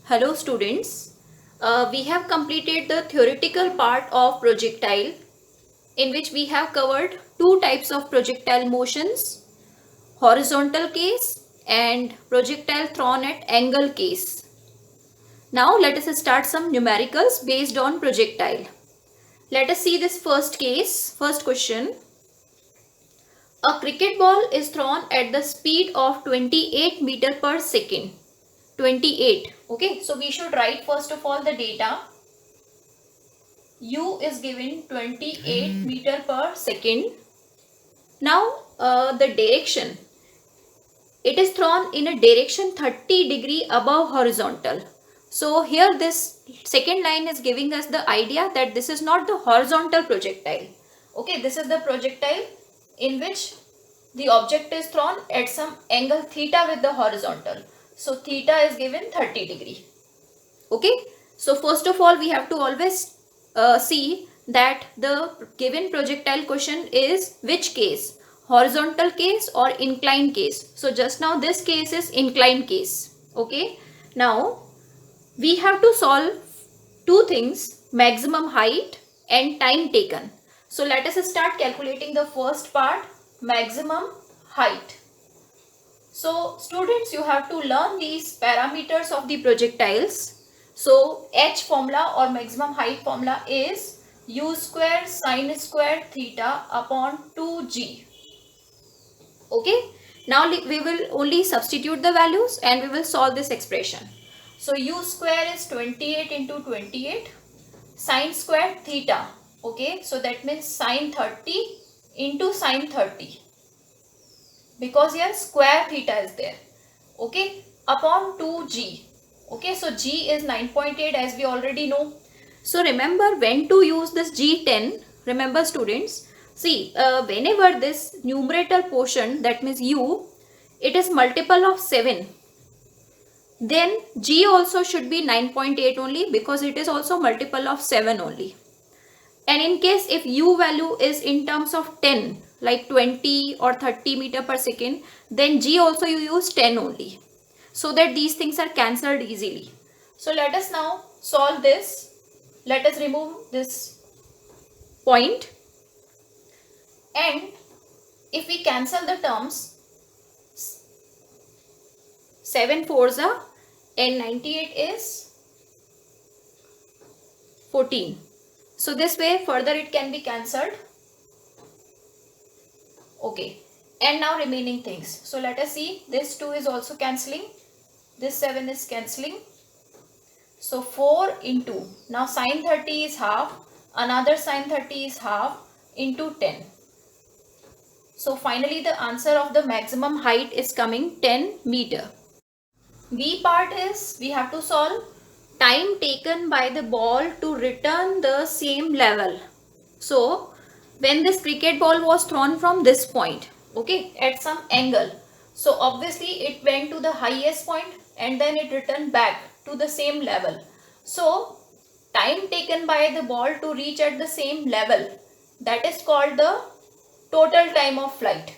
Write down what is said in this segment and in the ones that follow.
Hello students, we have completed the theoretical part of projectile in which we have covered two types of projectile motions, horizontal case and projectile thrown at angle case. Now let us start some numericals based on projectile. Let us see this first case, first question. A cricket ball is thrown at the speed of 28 meter per second. 28. Okay, so we should write first of all the data. U is given 28 meter per second. Now the direction. It is thrown in a direction 30 degree above horizontal. So here this second line is giving us the idea that this is not the horizontal projectile. Okay, this is the projectile in which the object is thrown at some angle theta with the horizontal. So theta is given 30 degree. Okay, so first of all we have to always see that the given projectile question is which case, horizontal case or inclined case. So just now this case is inclined case. Okay, now we have to solve two things, maximum height and time taken. So let us start calculating the first part, maximum height. So students, you have to learn these parameters of the projectiles. So H formula or maximum height formula is u square sine square theta upon 2g. Okay. Now we will only substitute the values and we will solve this expression. So u square is 28 into 28 sine square theta. Okay. So that means sine 30 into sine 30. Because here square theta is there. Okay, upon 2g. Okay, so g is 9.8 as we already know. So remember when to use this g10. Remember students, see whenever this numerator portion, that means u, it is multiple of 7, then g also should be 9.8 only, because it is also multiple of 7 only. And in case if u value is in terms of 10, like 20 or 30 meter per second, then g also you use 10 only, so that these things are cancelled easily. So let us now solve this. Let us remove this point, and if we cancel the terms, 7 4s are and 98 is 14. So this way further it can be cancelled. Okay, and now remaining things. So let us see, this 2 is also cancelling, this 7 is cancelling. So 4 into, now sine 30 is half, another sine 30 is half into 10. So finally the answer of the maximum height is coming 10 meter. B part is we have to solve time taken by the ball to return the same level. So when this cricket ball was thrown from this point, okay, at some angle, so obviously it went to the highest point and then it returned back to the same level. So time taken by the ball to reach at the same level, that is called the total time of flight.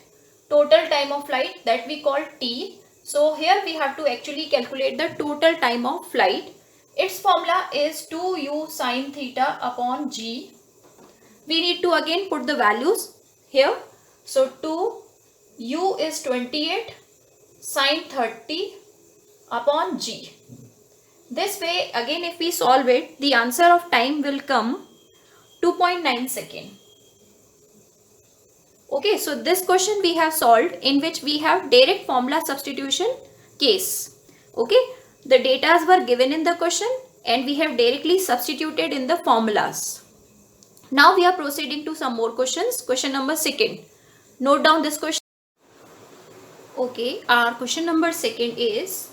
Total time of flight, that we call t. So here we have to actually calculate the total time of flight. Its formula is 2u sine theta upon g. We need to again put the values here. So 2u is 28 sine 30 upon g. This way again if we solve it, the answer of time will come 2.9 second. Okay, so this question we have solved in which we have direct formula substitution case. Okay, the data were given in the question and we have directly substituted in the formulas. Now we are proceeding to some more questions. Question number 2. Note down this question. Okay, our question number 2 is,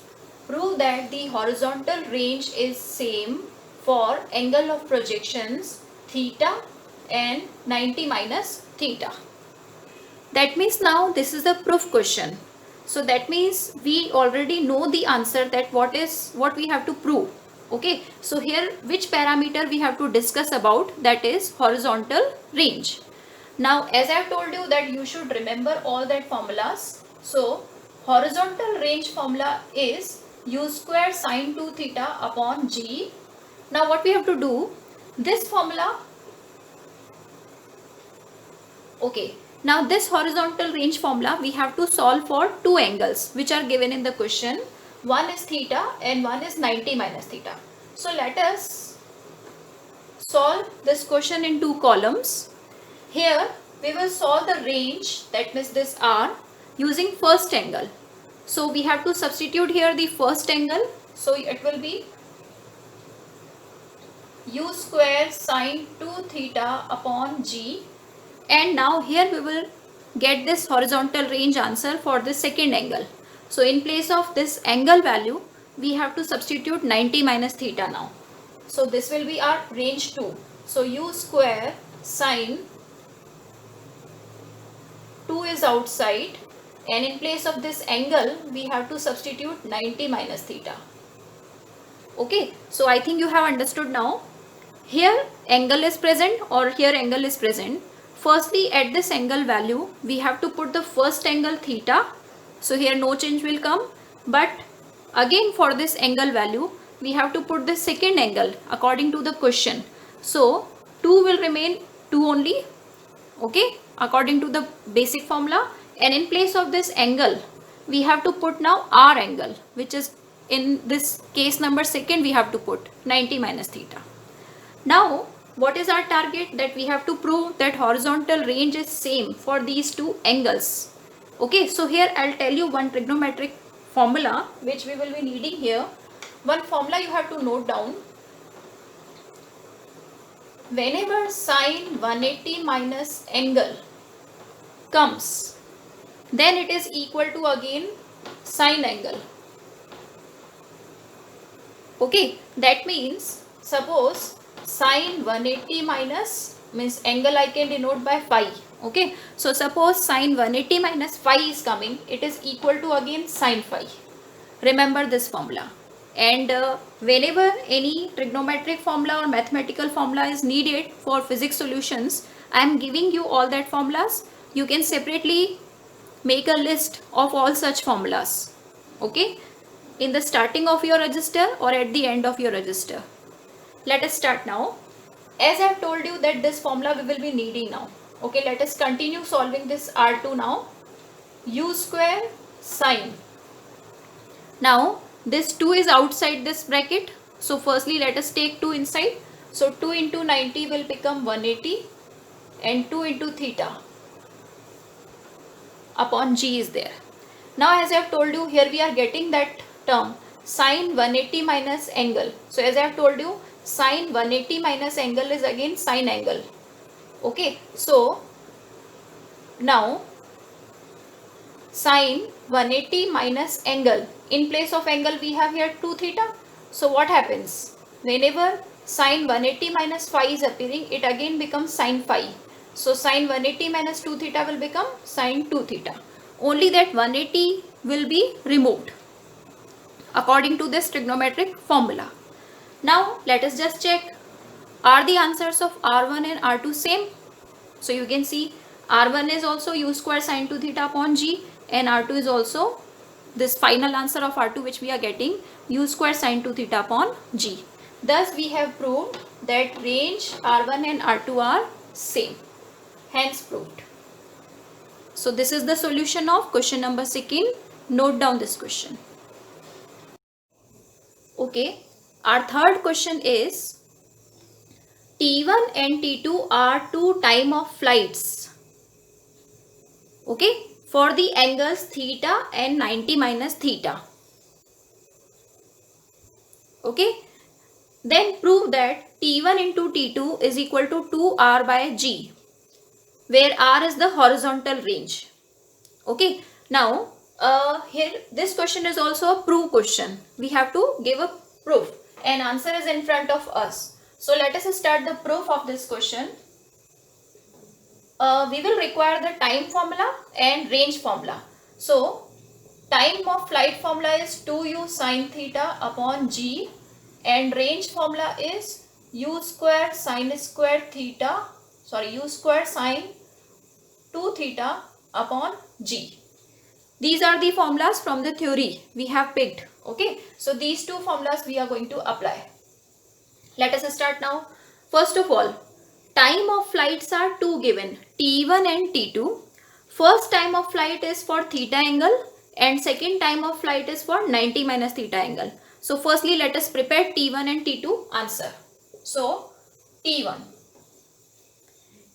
prove that the horizontal range is same for angle of projections theta and 90 minus theta. That means now this is the proof question. So that means we already know the answer, that what we have to prove. Okay, so here which parameter we have to discuss about, that is horizontal range. Now as I have told you that you should remember all that formulas. So horizontal range formula is u square sine 2 theta upon g. Now what we have to do, this formula, okay, now this horizontal range formula we have to solve for two angles which are given in the question. One is theta and one is 90 minus theta. So let us solve this question in two columns. Here we will solve the range, that means this r, using first angle. So we have to substitute here the first angle. So it will be u square sine 2 theta upon g. And now here we will get this horizontal range answer for the second angle. So in place of this angle value, we have to substitute 90 minus theta now. So this will be our range 2. So u square sine 2 is outside, and in place of this angle we have to substitute 90 minus theta. Okay, so I think you have understood now. Here angle is present or here angle is present. Firstly, at this angle value we have to put the first angle theta. So here no change will come, but again for this angle value we have to put the second angle according to the question. So 2 will remain 2 only, okay, according to the basic formula. And in place of this angle we have to put now r angle, which is in this case number second we have to put 90 minus theta. Now what is our target? That we have to prove that horizontal range is same for these two angles. Okay, so here I'll tell you one trigonometric formula which we will be needing here. One formula you have to note down. Whenever sine 180 minus angle comes, then it is equal to again sine angle. Okay, that means suppose sine 180 minus means angle I can denote by phi. Okay, so suppose sine 180 minus phi is coming, it is equal to again sine phi. Remember this formula. And whenever any trigonometric formula or mathematical formula is needed for physics solutions, I am giving you all that formulas. You can separately make a list of all such formulas, okay, in the starting of your register or at the end of your register. Let us start now. As I have told you that this formula we will be needing now. Okay, let us continue solving this R2 now. U square sine. Now this 2 is outside this bracket. So firstly let us take 2 inside. So 2 into 90 will become 180 and 2 into theta upon g is there. Now as I have told you, here we are getting that term sine 180 minus angle. So as I have told you, sine 180 minus angle is again sine angle. Okay, so now sine 180 minus angle, in place of angle we have here 2 theta. So what happens? Whenever sine 180 minus phi is appearing, it again becomes sine phi. So sine 180 minus 2 theta will become sine 2 theta. Only that 180 will be removed according to this trigonometric formula. Now let us just check, are the answers of R1 and R2 same? So you can see R1 is also u square sine 2 theta upon g, and R2 is also this final answer of R2 which we are getting, u square sine 2 theta upon g. Thus we have proved that range R1 and R2 are same. Hence proved. So this is the solution of question number 2. Note down this question. Okay, our third question is T1 and T2 are two time of flights. Okay, for the angles theta and 90 minus theta. Okay, then prove that T1 into T2 is equal to 2r by g, where r is the horizontal range. Okay, now here this question is also a proof question. We have to give a proof and answer is in front of us. So let us start the proof of this question. We will require the time formula and range formula. So time of flight formula is 2u sine theta upon g, and range formula is u square sine square 2 theta upon g. These are the formulas from the theory we have picked Okay, so these two formulas we are going to apply. Let us start now. First of all, time of flights are two given, T1 and T2. First time of flight is for theta angle and second time of flight is for 90 minus theta angle. So firstly let us prepare T1 and T2 answer. So T1.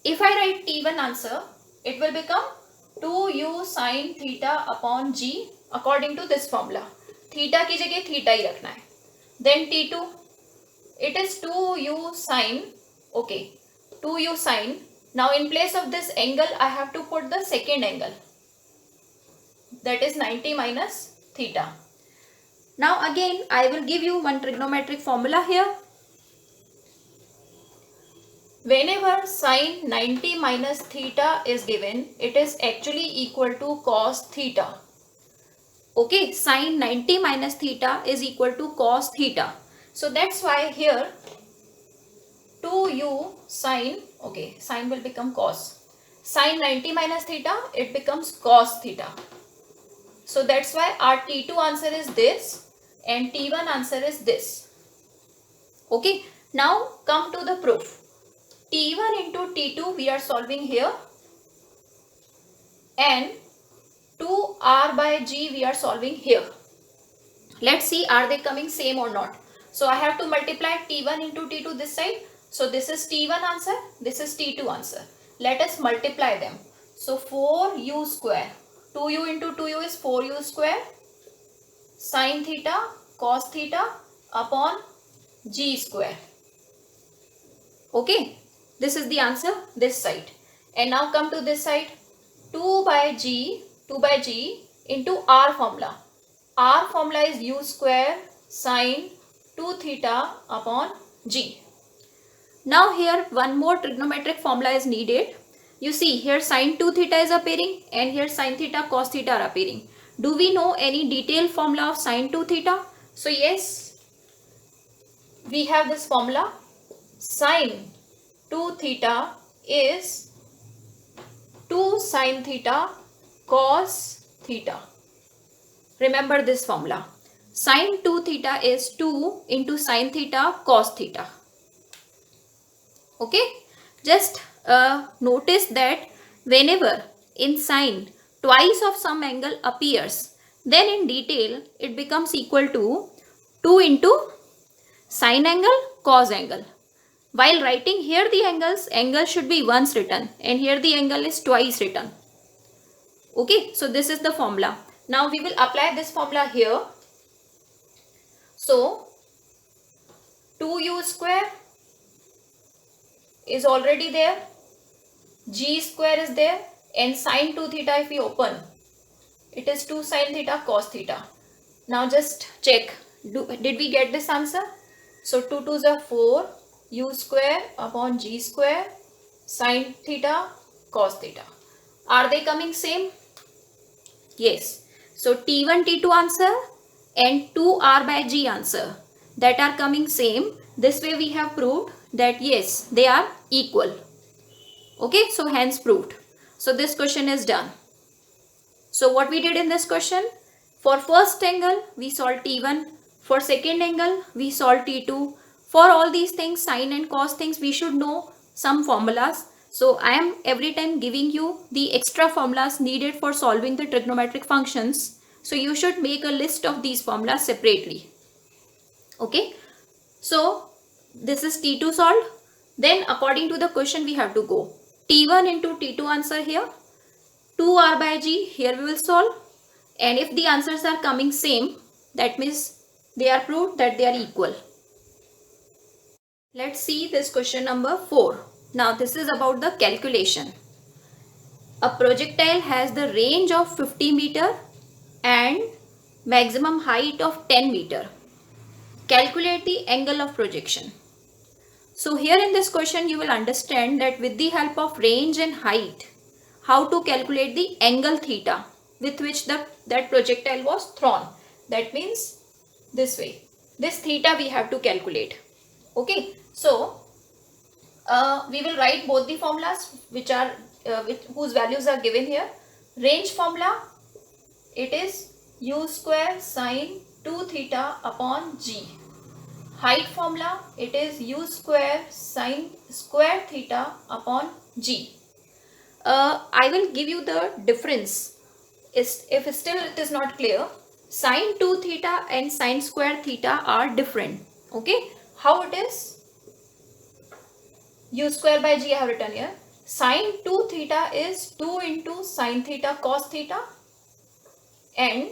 If I write T1 answer, it will become 2u sin theta upon g according to this formula. Theta की जगह theta ही रखना है. Then T2, it is 2u sin, okay, 2u sin. Now in place of this angle, I have to put the second angle. That is 90 minus theta. Now again, I will give you one trigonometric formula here. Whenever sin 90 minus theta is given, it is actually equal to cos theta. Okay, sin 90 minus theta is equal to cos theta. So that's why here 2u sin, okay, sin will become cos. Sin 90 minus theta, it becomes cos theta. So that's why our T2 answer is this and T1 answer is this. Okay, now come to the proof. T1 into T2 we are solving here and 2r by g we are solving here. Let's see, are they coming same or not. So I have to multiply T1 into T2 this side. So this is T1 answer, this is T2 answer. Let us multiply them. So 4u square, 2u into 2u is 4u square, sin theta cos theta upon g square. Okay, this is the answer this side. And now come to this side, 2 by g into r formula. R formula is u square sin 2 theta upon g. Now here one more trigonometric formula is needed. You see here sin 2 theta is appearing and here sin theta cos theta are appearing. Do we know any detailed formula of sin 2 theta? So yes, we have this formula. Sin 2 theta is 2 sin theta cos theta. Remember this formula. Sin 2 theta is 2 into sin theta cos theta. Okay, just notice that whenever in sine twice of some angle appears, then in detail it becomes equal to 2 into sine angle cos angle. While writing here the angles, angle should be once written and here the angle is twice written. Okay, so this is the formula. Now we will apply this formula here. So 2u square is already there, g square is there, and sin 2 theta if we open, it is 2 sin theta cos theta. Now just check, did we get this answer? So 2 2s are 4, u square upon g square sin theta cos theta. Are they coming same? Yes. So T1 T2 answer and 2r by g answer, that are coming same. This way we have proved that yes, they are equal. Okay, so hence proved. So this question is done. So what we did in this question, for first angle we solved T1, for second angle we solved T2. For all these things, sine and cos things, we should know some formulas. So I am every time giving you the extra formulas needed for solving the trigonometric functions. So you should make a list of these formulas separately. Okay, so this is T2 solved. Then according to the question we have to go. T1 into T2 answer here. 2r by g here we will solve. And if the answers are coming same, that means they are proved that they are equal. Let's see this question number 4. Now this is about the calculation. A projectile has the range of 50 meter and maximum height of 10 meter. Calculate the angle of projection. So here in this question you will understand that with the help of range and height, how to calculate the angle theta with which that projectile was thrown. That means this way. This theta we have to calculate. Okay, so we will write both the formulas which are whose values are given here. Range formula, it is u square sin 2 theta upon g. Height formula, it is u square sine square theta upon g. I will give you the difference. If still it is not clear, sine 2 theta and sine square theta are different. Okay, how it is? U square by g I have written here. Sine 2 theta is 2 into sine theta cos theta, and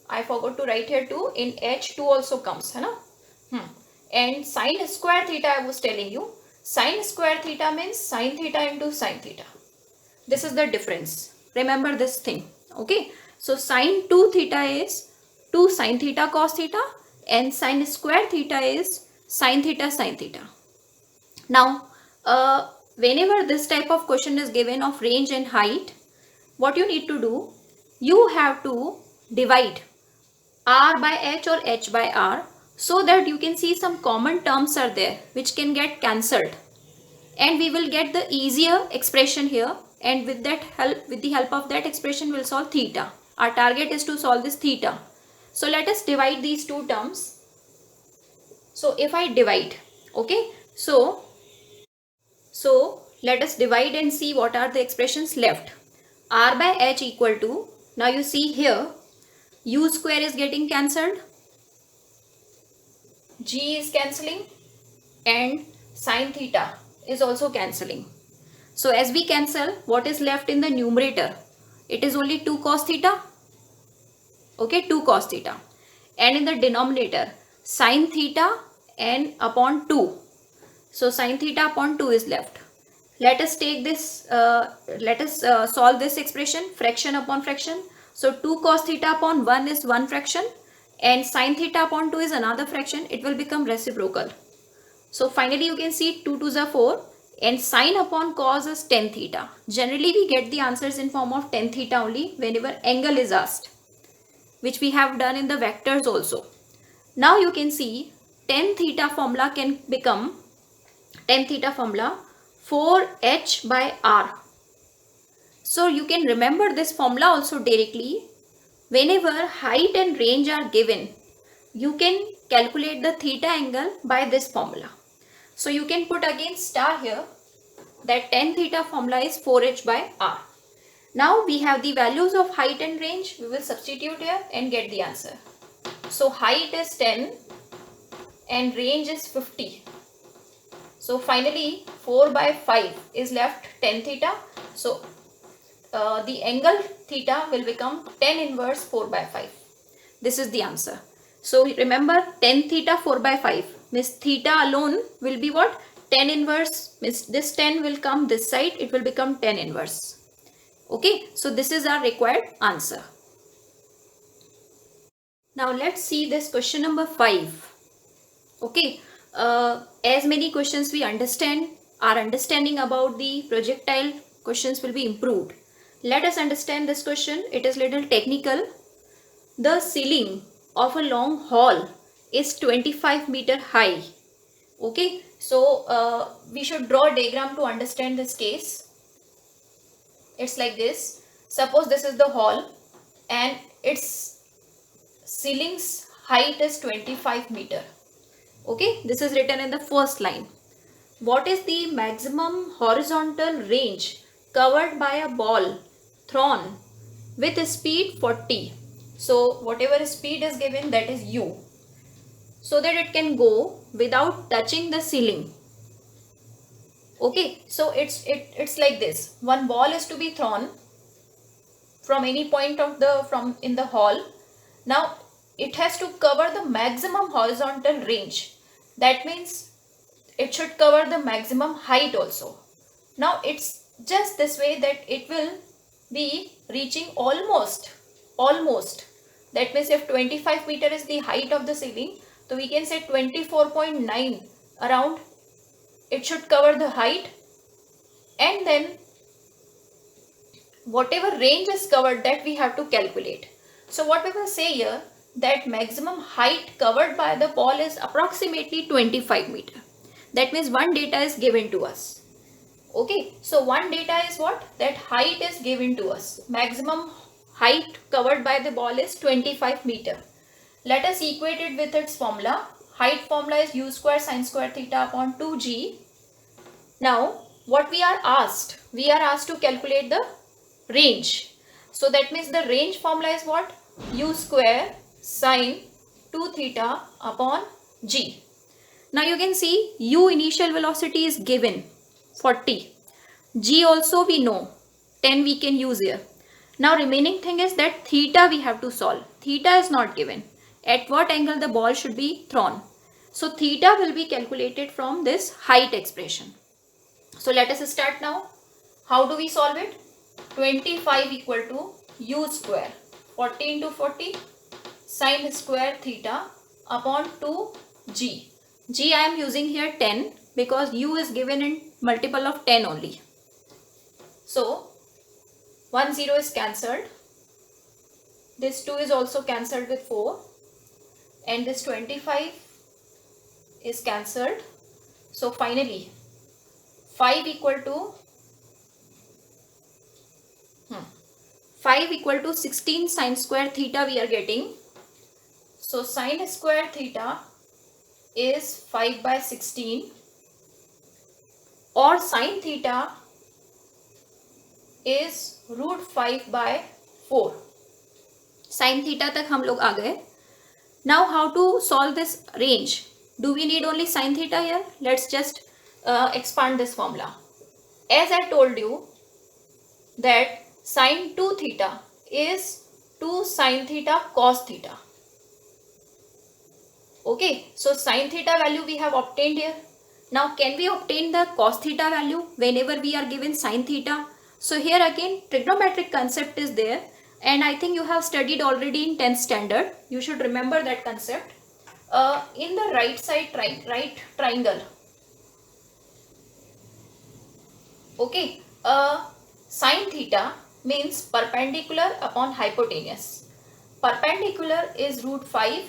I forgot to write here 2, in h 2 also comes, है ना? And sine square theta, I was telling you, sine square theta means sine theta into sine theta. This is the difference. Remember this thing. Okay. So sine 2 theta is 2 sine theta cos theta, and sine square theta is sine theta sin theta. Now, whenever this type of question is given of range and height, what you need to do, you have to divide r by h or h by r, so that you can see some common terms are there which can get cancelled, and we will get the easier expression here, and with the help of that expression we'll solve theta. Our target is to solve this theta. So let us divide these two terms. So if I divide, okay, so let us divide and see what are the expressions left. R by h equal to, now you see here, u square is getting cancelled, g is cancelling, and sine theta is also cancelling. So as we cancel, what is left in the numerator? It is only 2 cos theta. Okay, 2 cos theta. And in the denominator, sine theta and upon 2. So sine theta upon 2 is left. Let us take this, solve this expression, fraction upon fraction. So 2 cos theta upon 1 is 1 fraction, and sine theta upon 2 is another fraction. It will become reciprocal. So finally you can see 2 2s are 4, and sine upon cos is tan theta. Generally we get the answers in form of tan theta only whenever angle is asked, which we have done in the vectors also. Now you can see tan theta formula can become, tan theta formula, 4h by r. So you can remember this formula also directly. Whenever height and range are given, you can calculate the theta angle by this formula. So you can put again star here, that tan theta formula is 4h by r. Now we have the values of height and range. We will substitute here and get the answer. So height is 10 and range is 50. So finally 4 by 5 is left tan theta. So the angle theta will become tan inverse 4 by 5. This is the answer. So remember, tan theta 4 by 5 means theta alone will be what? Tan inverse, means this 10 will come this side, it will become tan inverse. Okay, so this is our required answer. Now let's see this question number 5. Okay, as many questions we understand, our understanding about the projectile questions will be improved. Let us understand this question. It is little technical. The ceiling of a long hall is 25 meter high. Okay, so we should draw a diagram to understand this case. It's like this. Suppose this is the hall and its ceiling's height is 25 meter. Okay, this is written in the first line. What is the maximum horizontal range covered by a ball thrown with a speed 40? So whatever speed is given, that is u, so that it can go without touching the ceiling. Okay, so it's like this. One ball is to be thrown from any point of in the hall. Now it has to cover the maximum horizontal range. That means it should cover the maximum height also. Now it's just this way that it will be reaching almost. That means if 25 meter is the height of the ceiling, so we can say 24.9 around it should cover the height, and then whatever range is covered, that we have to calculate. So what we will say here, that maximum height covered by the ball is approximately 25 meter. That means one data is given to us. Okay, so one data is what? That height is given to us. Maximum height covered by the ball is 25 meter. Let us equate it with its formula. Height formula is u square sin square theta upon 2g. Now what we are asked? We are asked to calculate the range. So that means the range formula is what? U square sin 2 theta upon g. Now you can see u initial velocity is given 40. G also we know 10 we can use here. Now remaining thing is that theta we have to solve. Theta is not given. At what angle the ball should be thrown. So theta will be calculated from this height expression. So let us start now. How do we solve it? 25 equal to u square 40 into 40 sin square theta upon 2g. G I am using here 10 because u is given in multiple of 10 only. So 1 0 is cancelled. This 2 is also cancelled with 4 and this 25 is cancelled. So finally 5 equal to 16 sin square theta we are getting. So sin square theta is 5 by 16 or sin theta is root 5 by 4. Sin theta tak hum log aa gaye. Now how to solve this range? Do we need only sin theta here? Let's just expand this formula. As I told you that sin 2 theta is 2 sin theta cos theta. Okay, so sin theta value we have obtained here. Now can we obtain the cos theta value whenever we are given sin theta? So here again trigonometric concept is there and I think you have studied already in 10th standard. You should remember that concept. In the right side right triangle. Okay, sin theta means perpendicular upon hypotenuse. Perpendicular is root 5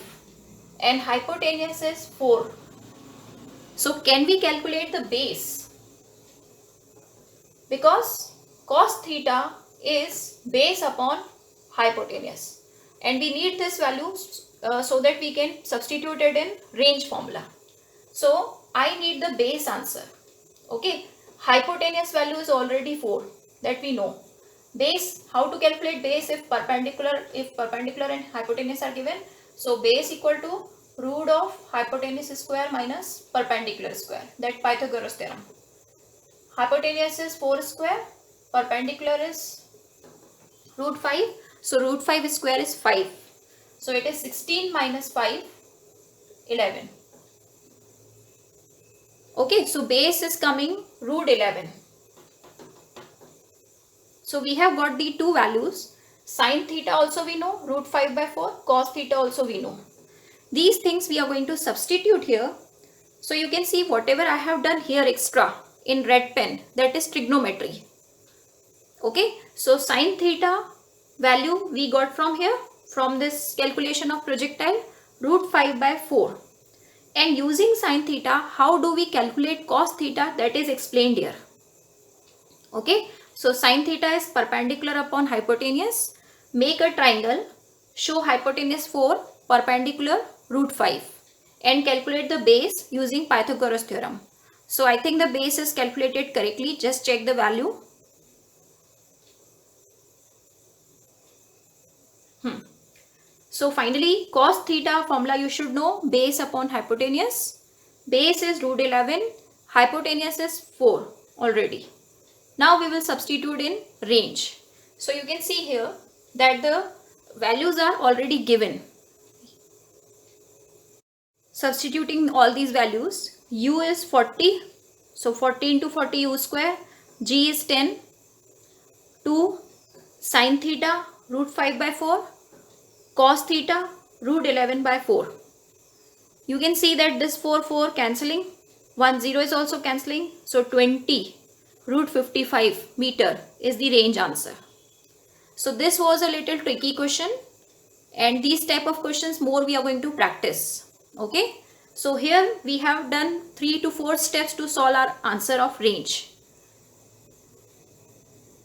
and hypotenuse is 4. So can we calculate the base? Because cos theta is base upon hypotenuse and we need this value so that we can substitute it in range formula. So I need the base answer. Okay, hypotenuse value is already 4 that we know. Base, how to calculate base if perpendicular and hypotenuse are given? So base equal to root of hypotenuse square minus perpendicular square, that Pythagoras theorem. Hypotenuse is 4 square, perpendicular is root 5, so root 5 square is 5. So it is 16 minus 5, 11. Okay, so base is coming root 11. So we have got the two values. Sin theta also we know, root 5 by 4, cos theta also we know. These things we are going to substitute here. So you can see whatever I have done here extra in red pen, that is trigonometry. Okay, so sin theta value we got from here, from this calculation of projectile, root 5 by 4. And using sin theta, how do we calculate cos theta? That is explained here. Okay, so sin theta is perpendicular upon hypotenuse. Make a triangle, show hypotenuse 4, perpendicular root 5 and calculate the base using Pythagoras theorem. So I think the base is calculated correctly. Just check the value. So finally cos theta formula you should know, base upon hypotenuse. Base is root 11, hypotenuse is 4 already. Now we will substitute in range. So you can see here that the values are already given. Substituting all these values, u is 40, so 40 into 40 u square, g is 10, 2 sin theta root 5 by 4, cos theta root 11 by 4. You can see that this 4 cancelling, 1 0 is also cancelling, so 20 root 55 meter is the range answer. So this was a little tricky question and these type of questions more we are going to practice. Okay, so here we have done 3 to 4 steps to solve our answer of range.